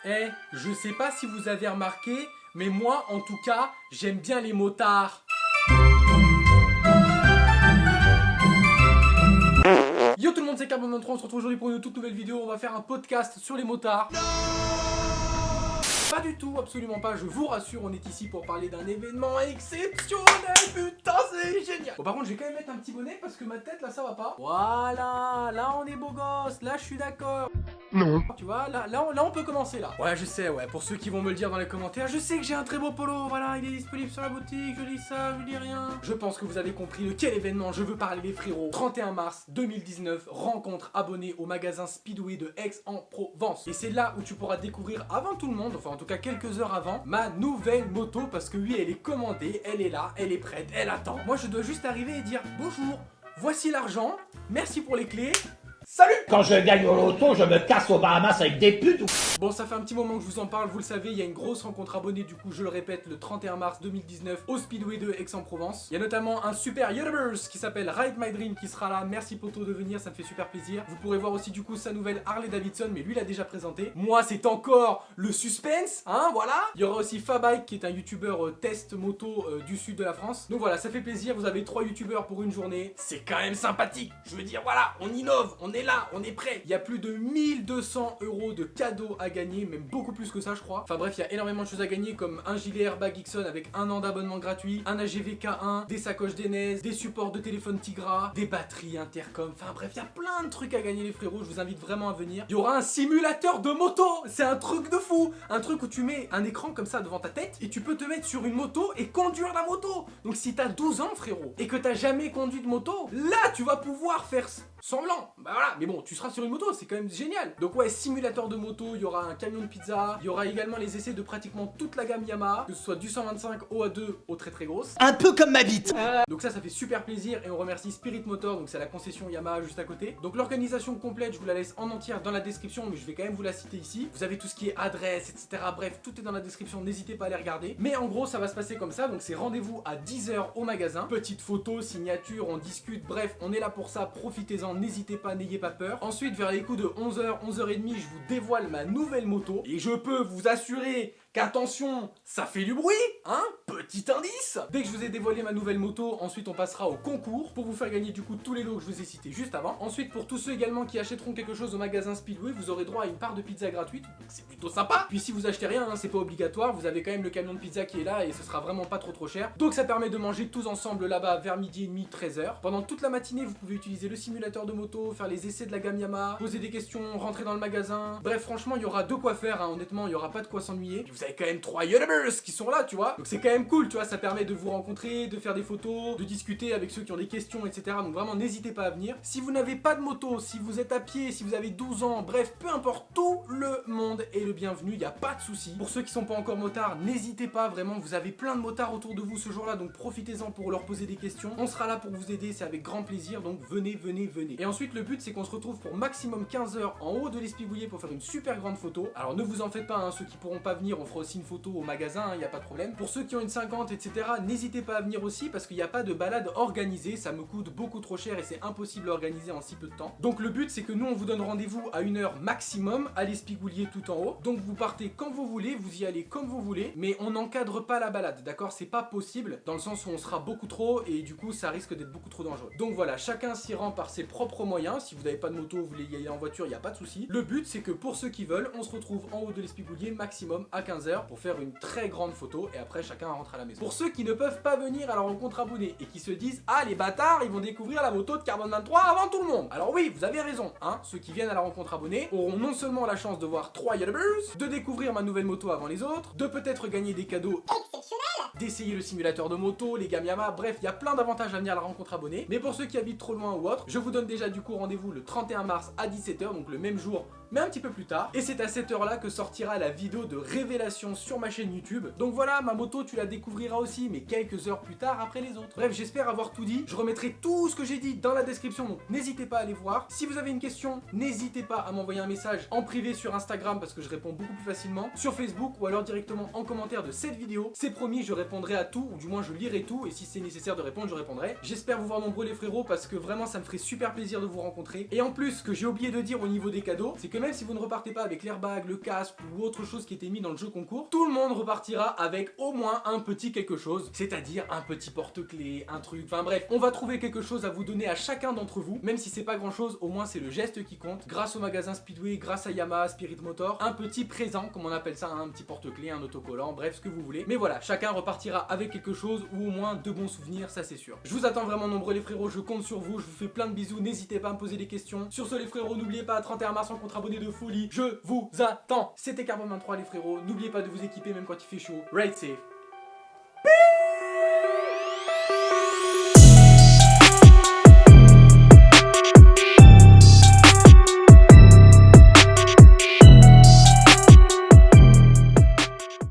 Eh, je sais pas si vous avez remarqué, mais moi, en tout cas, j'aime bien les motards. Yo tout le monde, c'est Carbone23, on se retrouve aujourd'hui pour une toute nouvelle vidéo. On va faire un podcast sur les motards. Pas du tout, absolument pas, je vous rassure, on est ici pour parler d'un événement exceptionnel, putain c'est génial. Bon par contre je vais quand même mettre un petit bonnet parce que ma tête là ça va pas. Voilà, là on est beau gosse, là je suis d'accord. Non. Tu vois, là on peut commencer là. Ouais je sais, ouais, pour ceux qui vont me le dire dans les commentaires, je sais que j'ai un très beau polo, voilà, il est disponible sur la boutique, je dis ça, je dis rien. Je pense que vous avez compris de quel événement je veux parler les frérots. 31 mars 2019, rencontre abonnée au magasin Speedway de Aix-en-Provence. Et c'est là où tu pourras découvrir avant tout le monde, enfin en tout cas quelques heures avant, ma nouvelle moto parce que oui elle est commandée, elle est là, elle est prête, elle attend. Moi je dois juste arriver et dire bonjour, voici l'argent, merci pour les clés. Salut! Quand je gagne au loto, je me casse aux Bahamas avec des putes. Bon, ça fait un petit moment que je vous en parle, vous le savez, il y a une grosse rencontre abonnée, du coup, je le répète, le 31 mars 2019 au Speedway de Aix-en-Provence. Il y a notamment un super YouTuber qui s'appelle Ride My Dream qui sera là. Merci poto de venir, ça me fait super plaisir. Vous pourrez voir aussi, du coup, sa nouvelle Harley Davidson, mais lui l'a déjà présenté. Moi, c'est encore le suspense, hein, voilà. Il y aura aussi Fabike qui est un YouTuber test moto du sud de la France. Donc voilà, ça fait plaisir, vous avez 3 YouTubers pour une journée. C'est quand même sympathique. Je veux dire, voilà, on innove, on est là, on est prêt. Il y a plus de 1200 € de cadeaux à gagner, même beaucoup plus que ça je crois. Enfin bref, il y a énormément de choses à gagner comme un gilet airbag Gixxon avec 1 an d'abonnement gratuit, un AGV K1, des sacoches Denez, des supports de téléphone Tigra, des batteries intercom, enfin bref, il y a plein de trucs à gagner les frérots, je vous invite vraiment à venir. Il y aura un simulateur de moto, c'est un truc de fou, un truc où tu mets un écran comme ça devant ta tête et tu peux te mettre sur une moto et conduire la moto. Donc si t'as 12 ans frérot et que t'as jamais conduit de moto, là tu vas pouvoir faire semblant, bah voilà, mais bon, tu seras sur une moto, c'est quand même génial. Donc ouais, simulateur de moto, il y aura un camion de pizza, il y aura également les essais de pratiquement toute la gamme Yamaha, que ce soit du 125 au A2 au très très grosse. Un peu comme ma bite. Donc ça fait super plaisir et on remercie Spirit Motor, donc c'est la concession Yamaha juste à côté. Donc l'organisation complète, je vous la laisse en entière dans la description, mais je vais quand même vous la citer ici. Vous avez tout ce qui est adresse, etc. Bref, tout est dans la description, n'hésitez pas à les regarder. Mais en gros, ça va se passer comme ça, donc c'est rendez-vous à 10 h au magasin. Petite photo, signature, on discute, bref, on est là pour ça, profitez-en, n'hésitez pas, n'ayez pas peur. Ensuite, vers les coups de 11 h, 11 h 30, je vous dévoile ma nouvelle moto et je peux vous assurer qu'attention, ça fait du bruit, hein? Petit indice. Dès que je vous ai dévoilé ma nouvelle moto, ensuite on passera au concours pour vous faire gagner du coup tous les lots que je vous ai cités juste avant. Ensuite, pour tous ceux également qui achèteront quelque chose au magasin Speedway, vous aurez droit à une part de pizza gratuite, donc c'est plutôt sympa. Puis si vous achetez rien, hein, c'est pas obligatoire, vous avez quand même le camion de pizza qui est là et ce sera vraiment pas trop cher. Donc ça permet de manger tous ensemble là-bas vers midi et demi, 13 h. Pendant toute la matinée, vous pouvez utiliser le simulateur de moto, faire les essais de la gamme Yamaha, poser des questions, rentrer dans le magasin. Bref, franchement, il y aura de quoi faire, hein. Honnêtement, il y aura pas de quoi s'ennuyer. Vous avez quand même 3 YouTubers qui sont là, tu vois. Donc c'est quand même cool, tu vois, ça permet de vous rencontrer, de faire des photos, de discuter avec ceux qui ont des questions, etc. Donc vraiment, n'hésitez pas à venir. Si vous n'avez pas de moto, si vous êtes à pied, si vous avez 12 ans, bref, peu importe, tout le monde est le bienvenu, il n'y a pas de souci. Pour ceux qui sont pas encore motards, n'hésitez pas, vraiment, vous avez plein de motards autour de vous ce jour-là, donc profitez-en pour leur poser des questions. On sera là pour vous aider, c'est avec grand plaisir, donc venez, venez, venez. Et ensuite, le but, c'est qu'on se retrouve pour maximum 15 h en haut de l'Espigouillet pour faire une super grande photo. Alors ne vous en faites pas, hein, ceux qui pourront pas venir, on fera aussi une photo au magasin, il n'y a pas de problème. Pour ceux qui ont une 50, etc., n'hésitez pas à venir aussi parce qu'il n'y a pas de balade organisée, ça me coûte beaucoup trop cher et c'est impossible à organiser en si peu de temps. Donc le but, c'est que nous, on vous donne rendez-vous à 1 h maximum à l'Espigouillet tout en haut. Donc vous partez quand vous voulez, vous y allez comme vous voulez, mais on n'encadre pas la balade, d'accord? C'est pas possible, dans le sens où on sera beaucoup trop et du coup, ça risque d'être beaucoup trop dangereux. Donc voilà, chacun s'y rend par ses propres moyens. Si vous n'avez pas de moto, vous voulez y aller en voiture, il n'y a pas de souci. Le but, c'est que pour ceux qui veulent, on se retrouve en haut de l'Espigouillet maximum à 15 h pour faire une très grande photo et après chacun rentre à la maison. Pour ceux qui ne peuvent pas venir à la rencontre abonnée et qui se disent ah les bâtards, ils vont découvrir la moto de Carbone23 avant tout le monde. Alors oui, vous avez raison, hein, ceux qui viennent à la rencontre abonnée auront non seulement la chance de voir 3 YouTubers, de découvrir ma nouvelle moto avant les autres, de peut-être gagner des cadeaux exceptionnels, d'essayer le simulateur de moto, les gammes Yamaha, bref, il y a plein d'avantages à venir à la rencontre abonnée. Mais pour ceux qui habitent trop loin ou autre, je vous donne déjà du coup rendez-vous le 31 mars à 17 h, donc le même jour mais un petit peu plus tard. Et c'est à cette heure-là que sortira la vidéo de révélation sur ma chaîne YouTube. Donc voilà, ma moto, tu la découvriras aussi, mais quelques heures plus tard après les autres. Bref, j'espère avoir tout dit. Je remettrai tout ce que j'ai dit dans la description, donc n'hésitez pas à aller voir. Si vous avez une question, n'hésitez pas à m'envoyer un message en privé sur Instagram parce que je réponds beaucoup plus facilement, sur Facebook ou alors directement en commentaire de cette vidéo. C'est promis, je répondrai répondrai à tout, ou du moins je lirai tout, et si c'est nécessaire de répondre, je répondrai. J'espère vous voir nombreux les frérots, parce que vraiment ça me ferait super plaisir de vous rencontrer. Et en plus, ce que j'ai oublié de dire au niveau des cadeaux, c'est que même si vous ne repartez pas avec l'airbag, le casque ou autre chose qui était mis dans le jeu concours, tout le monde repartira avec au moins un petit quelque chose, c'est-à-dire un petit porte-clés, un truc, enfin bref, on va trouver quelque chose à vous donner à chacun d'entre vous, même si c'est pas grand chose, au moins c'est le geste qui compte. Grâce au magasin Speedway, grâce à Yamaha, Spirit Motor, un petit présent, comme on appelle ça, un petit porte-clés, un autocollant, bref, ce que vous voulez. Mais voilà, chacun repartira avec quelque chose ou au moins de bons souvenirs, ça c'est sûr. Je vous attends vraiment nombreux les frérots, je compte sur vous, je vous fais plein de bisous, n'hésitez pas à me poser des questions. Sur ce les frérots, n'oubliez pas, 31 mars en contre-abonné de folie, je vous attends. C'était Carbone 23 les frérots, n'oubliez pas de vous équiper même quand il fait chaud. Ride safe.